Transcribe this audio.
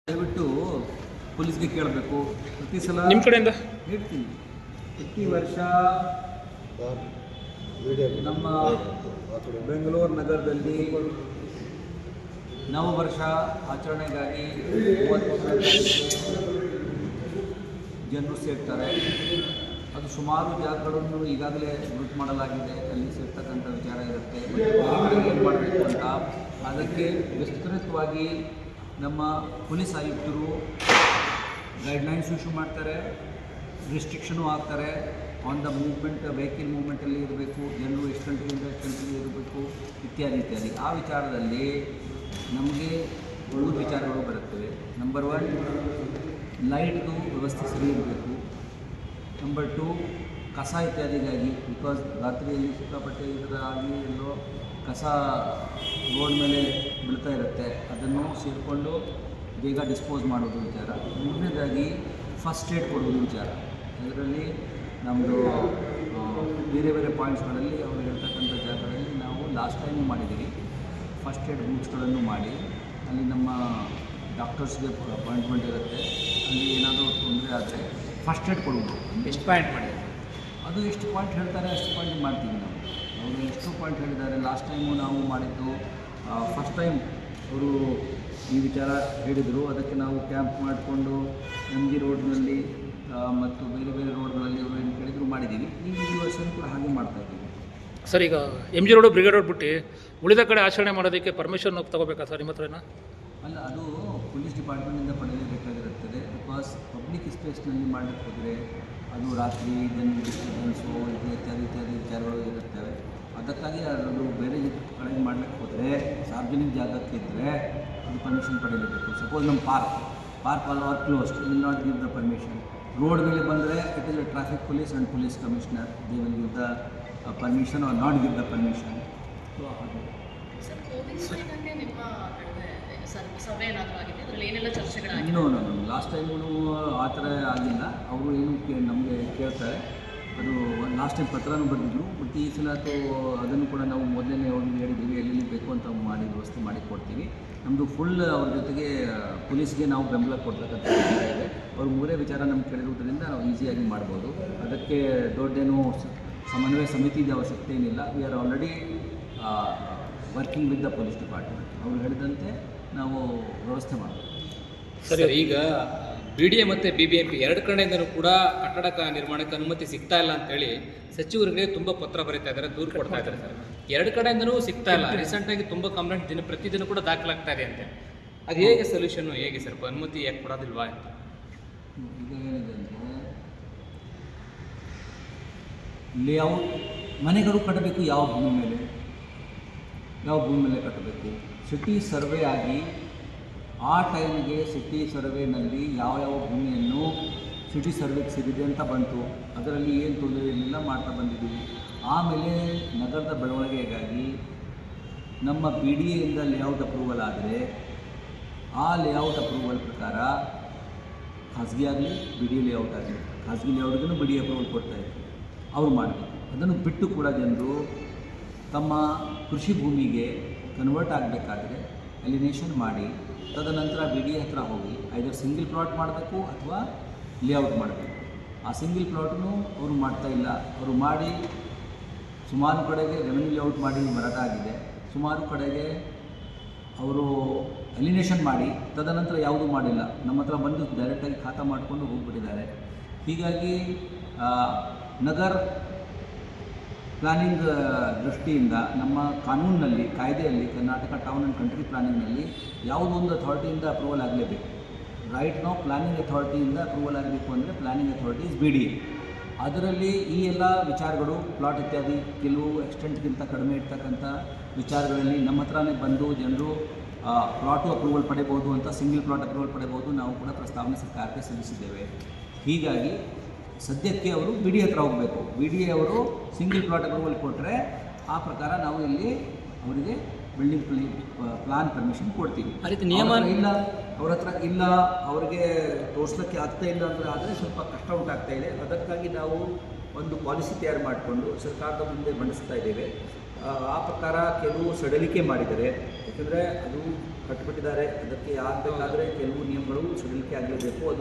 ದಯವಿಟ್ಟು ಪೊಲೀಸ್ಗೆ ಕೇಳಬೇಕು. ಪ್ರತಿ ಸಲ ನಿಮ್ಮ ಕಡೆಯಿಂದ ಹೇಳ್ತೀನಿ, ಪ್ರತಿ ವರ್ಷ ನಮ್ಮ ಬೆಂಗಳೂರು ನಗರದಲ್ಲಿ ನವವರ್ಷ ಆಚರಣೆಗಾಗಿ 30 ಜನರು ಸೇರ್ತಾರೆ. ಅದು ಸುಮಾರು ಜಾಗಗಳನ್ನು ಈಗಾಗಲೇ ಗುರುತು ಮಾಡಲಾಗಿದೆ, ಅಲ್ಲಿ ಸೇರ್ತಕ್ಕಂಥ ವಿಚಾರ ಇರುತ್ತೆ. ಏನು ಮಾಡಬೇಕು ಅಂತ ಅದಕ್ಕೆ ವಿಸ್ತೃತವಾಗಿ ನಮ್ಮ ಪೊಲೀಸ್ ಆಯುಕ್ತರು ಗೈಡ್ಲೈನ್ಸ್ ಇಶ್ಯೂ ಮಾಡ್ತಾರೆ, ರಿಸ್ಟ್ರಿಕ್ಷನು ಆಗ್ತಾರೆ. ಆನ್ ದ ಮೂವ್ಮೆಂಟ್, ವೆಹಿಕಲ್ ಮೂವ್ಮೆಂಟಲ್ಲಿ ಇರಬೇಕು, ಜನರು ಎಷ್ಟು ಗಂಟೆಯಿಂದ ಎಷ್ಟು ಗಂಟೆಗೆ ಇರಬೇಕು, ಇತ್ಯಾದಿ ಇತ್ಯಾದಿ. ಆ ವಿಚಾರದಲ್ಲಿ ನಮಗೆ 3 ವಿಚಾರಗಳು ಬರುತ್ತವೆ. ನಂಬರ್ 1, ಲೈಟ್ದು ವ್ಯವಸ್ಥೆ ಸರಿ ಇರಬೇಕು. ನಂಬರ್ 2, ಕಸ ಇತ್ಯಾದಿಗಾಗಿ, ಬಿಕಾಸ್ ರಾತ್ರಿಯಲ್ಲಿ ಸಿಕ್ಕಾಪಟ್ಟೆ ಆಗಿ ಎಲ್ಲೋ ಕಸ ರೋಡ್ ಮೇಲೆ ಬೀಳ್ತಾ ಇರುತ್ತೆ, ಅದನ್ನು ಸೇರಿಕೊಂಡು ಬೇಗ ಡಿಸ್ಪೋಸ್ ಮಾಡೋದು ವಿಚಾರ. 3ನೇದಾಗಿ ಫಸ್ಟ್ ಏಡ್ ಕೊಡೋದು ವಿಚಾರ. ಇದರಲ್ಲಿ ನಮ್ಮದು ಬೇರೆ ಬೇರೆ ಪಾಯಿಂಟ್ಸ್ಗಳಲ್ಲಿ ಅವರು ಹೇಳ್ತಕ್ಕಂಥ ಜಾಗಗಳಲ್ಲಿ ನಾವು ಲಾಸ್ಟ್ ಟೈಮು ಮಾಡಿದ್ದೀವಿ. ಫಸ್ಟ್ ಏಡ್ ಬೂತ್ಸ್ಗಳನ್ನು ಮಾಡಿ ಅಲ್ಲಿ ನಮ್ಮ ಡಾಕ್ಟರ್ಸ್ಗೆ ಅಪಾಯಿಂಟ್ಮೆಂಟ್ ಇರುತ್ತೆ. ಅಲ್ಲಿ ಏನಾದರೂ ತೊಂದರೆ ಆದರೆ ಫಸ್ಟ್ ಏಡ್ ಕೊಡೋದು. ಎಷ್ಟು ಪಾಯಿಂಟ್ ಮಾಡಿ ಅದು ಎಷ್ಟು ಪಾಯಿಂಟ್ ಹೇಳ್ತಾರೆ ಅಷ್ಟು ಪಾಯಿಂಟ್ ಮಾಡ್ತೀವಿ ನಾವು. ಅವರು ಎಷ್ಟು ಪಾಯಿಂಟ್ ಹೇಳಿದ್ದಾರೆ. ಲಾಸ್ಟ್ ಟೈಮು ನಾವು ಮಾಡಿದ್ದು ಫಸ್ಟ್ ಟೈಮ್ ಅವರು ಈ ವಿಚಾರ ಹೇಳಿದರು. ಅದಕ್ಕೆ ನಾವು ಕ್ಯಾಂಪ್ ಮಾಡಿಕೊಂಡು MG ರೋಡ್ನಲ್ಲಿ ಮತ್ತು ಬೇರೆ ಬೇರೆ ರೋಡ್ಗಳಲ್ಲಿ ಅವರು ಏನು ಕೇಳಿದ್ರು ಮಾಡಿದ್ದೀವಿ. ಈ ವರ್ಷವೂ ಕೂಡ ಹಾಗೆ ಮಾಡ್ತಾಯಿದ್ದೀವಿ. ಸರ್, ಈಗ MG ರೋಡು, ಬ್ರಿಗೇಡ್ ರೋಡ್ ಬಿಟ್ಟು ಉಳಿದ ಕಡೆ ಆಚರಣೆ ಮಾಡೋದಕ್ಕೆ ಪರ್ಮಿಷನ್ ತಗೋಬೇಕಾ ಸರ್ ನಿಮ್ಮ ಹತ್ರನ? ಅಲ್ಲ, ಅದು ಪೊಲೀಸ್ ಡಿಪಾರ್ಟ್ಮೆಂಟಿಂದ ಪಡೆಯಲೇಬೇಕಾಗಿರುತ್ತದೆ. ಬಿಕಾಸ್ ಪಬ್ಲಿಕ್ ಸ್ಪೇಸ್ನಲ್ಲಿ ಮಾಡಲಿಕ್ಕೆ ಹೋದರೆ ಅದು ರಾತ್ರಿ ಜನರಿಗೆ ಡಿಸ್ಟರ್ಬೆನ್ಸು ಇತ್ಯಾದಿ ಇತ್ಯಾದಿ ವಿಚಾರಗಳು ಇರುತ್ತವೆ. ಅದಕ್ಕಾಗಿ ಅದು ಬೇರೆ ಕಡೆ ಮಾಡಲಿಕ್ಕೆ ಹೋದರೆ ಸಾರ್ವಜನಿಕ ಜಾಗಕ್ಕೆ ಇದ್ದರೆ ಅದು ಪರ್ಮಿಷನ್ ಪಡೆಯಲೇಬೇಕು. ಸಪೋಸ್ ನಮ್ಮ park all are closed, will not give the permission. Road ಮೇಲೆ ಬಂದರೆ it is traffic police and police commissioner, they will give the permission or not give the permission. So ಹಾಗೆ ಇನ್ನೂ ಲಾಸ್ಟ್ ಟೈಮು ಆ ಥರ ಆಗಿಲ್ಲ. ಅವರು ಏನು ನಮಗೆ ಕೇಳ್ತಾರೆ, ಅದು ಲಾಸ್ಟ್ ಟೈಮ್ ಪತ್ರನೂ ಬರೆದಿದ್ರು. ಬಟ್ ಈ ಸಲ ಅದನ್ನು ಕೂಡ ನಾವು ಮೊದಲನೇ ಅವ್ರಿಗೆ ಹೇಳಿದ್ದೀವಿ, ಎಲ್ಲೆಲ್ಲಿ ಬೇಕು ಅಂತ ಮಾಡಿ ವ್ಯವಸ್ಥೆ ಮಾಡಿ ಕೊಡ್ತೀವಿ. ನಮ್ಮದು ಫುಲ್ ಅವ್ರ ಜೊತೆಗೆ ಪೊಲೀಸ್ಗೆ ನಾವು ಬೆಂಬಲ ಕೊಡ್ತಕ್ಕಂಥ ವಿಚಾರ ಇದೆ. ಅವ್ರು 3 ವಿಚಾರ ನಮ್ಗೆ ಕೇಳಿರೋದ್ರಿಂದ ನಾವು ಈಸಿಯಾಗಿ ಮಾಡ್ಬೋದು. ಅದಕ್ಕೆ ದೊಡ್ಡೇನು ಸಮನ್ವಯ ಸಮಿತಿದ ಅವಶ್ಯಕತೆ ಏನಿಲ್ಲ. We are already working with the police department. ಅವರು ಹೇಳಿದಂತೆ ನಾವು ವ್ಯವಸ್ಥೆ ಮಾಡ್ಬೋದು. ಸರಿ, ಈಗ BDA ಮತ್ತು BBMP 2 ಕಡೆಯಿಂದಲೂ ಕೂಡ ಕಟ್ಟಡ ನಿರ್ಮಾಣಕ್ಕೆ ಅನುಮತಿ ಸಿಗ್ತಾ ಇಲ್ಲ ಅಂತೇಳಿ ಸಚಿವರಿಗೆ ತುಂಬ ಪತ್ರ ಬರೀತಾ ಇದ್ದಾರೆ, ದೂರು ಕೊಡ್ತಾ ಇದ್ದಾರೆ ಸರ್. 2 ಕಡೆಯಿಂದಲೂ ಸಿಗ್ತಾ ಇಲ್ಲ. ರೀಸೆಂಟಾಗಿ ತುಂಬ ಕಂಪ್ಲೇಂಟ್ ಪ್ರತಿದಿನ ಕೂಡ ದಾಖಲಾಗ್ತಾ ಇದೆ ಅಂತೆ. ಅದು ಹೇಗೆ ಸೊಲ್ಯೂಷನ್ನು, ಹೇಗೆ ಸರ್ ಅನುಮತಿ ಯಾಕೆ ಕೊಡೋದಿಲ್ವಾ ಅಂತ? ಈಗ ಏನಿದೆ ಅಂದರೆ, ಲೇಔಟ್ ಮನೆಗಳು ಕಟ್ಟಬೇಕು, ಯಾವ ಭೂಮಿ ಮೇಲೆ ಕಟ್ಟಬೇಕು. ಸಿಟಿ ಸರ್ವೆ ಆಗಿ ಆ ಟೈಮ್ಗೆ ಸಿಟಿ ಸರ್ವೆನಲ್ಲಿ ಯಾವ ಭೂಮಿಯನ್ನು ಸಿಟಿ ಸರ್ವೆಗೆ ಸೇರಿದೆ ಅಂತ ಬಂತು. ಅದರಲ್ಲಿ ಏನು ತೊಂದರೆ ಇರಲಿಲ್ಲ, ಮಾಡ್ತಾ ಬಂದಿದ್ದೀವಿ. ಆಮೇಲೆ ನಗರದ ಬೆಳವಣಿಗೆಗಾಗಿ ನಮ್ಮ BDAಯಿಂದ ಲೇಔಟ್ ಅಪ್ರೂವಲ್ ಆದರೆ ಆ ಲೇಔಟ್ ಅಪ್ರೂವಲ್ ಪ್ರಕಾರ ಖಾಸಗಿ ಆಗಲಿ BDA ಲೇಔಟ್ ಆಗಲಿ, ಖಾಸಗಿ ಲೇಔಟ್ಗೂ BDA ಅಪ್ರೂವಲ್ ಕೊಡ್ತಾಯಿದ್ರು, ಅವ್ರು ಮಾಡಬೇಕು. ಅದನ್ನು ಬಿಟ್ಟು ಕೂಡ ಜನರು ತಮ್ಮ ಕೃಷಿ ಭೂಮಿಗೆ ಕನ್ವರ್ಟ್ ಆಗಬೇಕಾದ್ರೆ ಎಲಿನೇಷನ್ ಮಾಡಿ ತದನಂತರ BDA ಹತ್ರ ಹೋಗಿ ಐದರ್ ಸಿಂಗಲ್ ಪ್ಲಾಟ್ ಮಾಡಬೇಕು ಅಥವಾ ಲೇಔಟ್ ಮಾಡಬೇಕು. ಆ ಸಿಂಗಲ್ ಪ್ಲಾಟನ್ನು ಅವರು ಮಾಡ್ತಾಯಿಲ್ಲ. ಅವರು ಮಾಡಿ ಸುಮಾರು ಕಡೆಗೆ ರೆವೆನ್ಯೂ ಲೇಔಟ್ ಮಾಡಿ ಮಾರಾಟ ಆಗಿದೆ, ಸುಮಾರು ಕಡೆಗೆ ಅವರು ಎಲಿನೇಷನ್ ಮಾಡಿ ತದನಂತರ ಯಾವುದೂ ಮಾಡಿಲ್ಲ. ನಮ್ಮ ಹತ್ರ ಬಂದು ಡೈರೆಕ್ಟಾಗಿ ಖಾತಾ ಮಾಡಿಕೊಂಡು ಹೋಗ್ಬಿಟ್ಟಿದ್ದಾರೆ. ಹೀಗಾಗಿ ನಗರ ಪ್ಲಾನಿಂಗ್ ದೃಷ್ಟಿಯಿಂದ ನಮ್ಮ ಕಾನೂನಿನಲ್ಲಿ, ಕಾಯ್ದೆಯಲ್ಲಿ, ಕರ್ನಾಟಕ ಟೌನ್ ಆ್ಯಂಡ್ ಕಂಟ್ರಿ ಪ್ಲಾನಿಂಗ್ನಲ್ಲಿ ಯಾವುದೊಂದು ಅಥಾರಿಟಿಯಿಂದ ಅಪ್ರೂವಲ್ ಆಗಲೇಬೇಕು. ರೈಟ್ ನಾವು ಪ್ಲಾನಿಂಗ್ ಅಥಾರಿಟಿಯಿಂದ ಅಪ್ರೂವಲ್ ಆಗಬೇಕು ಅಂದರೆ ಪ್ಲಾನಿಂಗ್ ಅಥಾರಿಟಿ ಇಸ್ BDA. ಅದರಲ್ಲಿ ಈ ಎಲ್ಲ ವಿಚಾರಗಳು, ಪ್ಲಾಟ್ ಇತ್ಯಾದಿ ಕೆಲವು ಎಕ್ಸ್ಟೆಂಟ್ಗಿಂತ ಕಡಿಮೆ ಇರ್ತಕ್ಕಂಥ ವಿಚಾರಗಳಲ್ಲಿ ನಮ್ಮ ಹತ್ರನೇ ಬಂದು ಜನರು ಪ್ಲಾಟು ಅಪ್ರೂವಲ್ ಪಡೆಯಬಹುದು ಅಂತ, ಸಿಂಗಲ್ ಪ್ಲಾಟ್ ಅಪ್ರೂವಲ್ ಪಡೆಯಬಹುದು. ನಾವು ಕೂಡ ಪ್ರಸ್ತಾವನೆ ಸರ್ಕಾರಕ್ಕೆ ಸಲ್ಲಿಸಿದ್ದೇವೆ. ಹೀಗಾಗಿ ಸದ್ಯಕ್ಕೆ ಅವರು BDA ಹತ್ರ ಹೋಗಬೇಕು. BDA ಅವರು ಸಿಂಗಲ್ ಪ್ಲಾಟ್ ಅಪ್ರೂವಲ್ ಕೊಟ್ಟರೆ ಆ ಪ್ರಕಾರ ನಾವು ಇಲ್ಲಿ ಅವರಿಗೆ ಬಿಲ್ಡಿಂಗ್ ಪ್ಲಾನ್ ಪರ್ಮಿಷನ್ ಕೊಡ್ತೀವಿ. ಆ ರೀತಿ ನಿಯಮ ಇಲ್ಲ, ಅವ್ರ ಹತ್ರ ಇಲ್ಲ, ಅವರಿಗೆ ತೋರಿಸ್ಲಿಕ್ಕೆ ಆಗ್ತಾ ಇಲ್ಲ ಆದರೆ ಸ್ವಲ್ಪ ಕಷ್ಟ ಉಂಟಾಗ್ತಾ ಇದೆ. ಅದಕ್ಕಾಗಿ ನಾವು ಒಂದು ಪಾಲಿಸಿ ತಯಾರು ಮಾಡಿಕೊಂಡು ಸರ್ಕಾರದ ಮುಂದೆ ಮಂಡಿಸ್ತಾ ಇದ್ದೇವೆ. ಆ ಪ್ರಕಾರ ಕೆಲವು ಸಡಿಲಿಕೆ ಮಾಡಿದ್ದಾರೆ. ಯಾಕೆಂದರೆ ಅದು ಕಟ್ಟಿಬಿಟ್ಟಿದ್ದಾರೆ, ಅದಕ್ಕೆ ಆಗಬೇಕಾದ್ರೆ ಕೆಲವು ನಿಯಮಗಳು ತನಿಖೆ ಆಗಲೇಬೇಕು. ಅದು